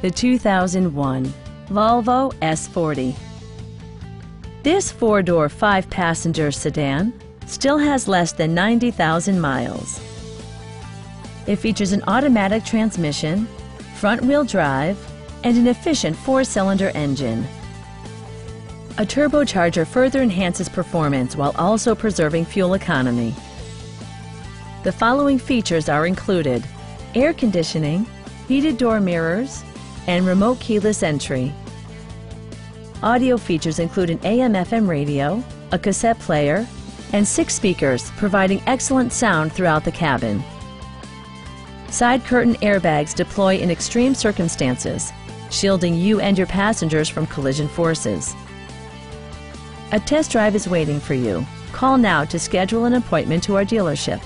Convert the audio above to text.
The 2001 Volvo S40. This four-door, five-passenger sedan still has less than 90,000 miles. It features an automatic transmission, front-wheel drive, and an efficient four-cylinder engine. A turbocharger further enhances performance while also preserving fuel economy. The following features are included: air conditioning, heated door mirrors, and remote keyless entry. Audio features include an AM/FM radio, a cassette player, and 6 speakers, providing excellent sound throughout the cabin. Side curtain airbags deploy in extreme circumstances, shielding you and your passengers from collision forces. A test drive is waiting for you. Call now to schedule an appointment to our dealership.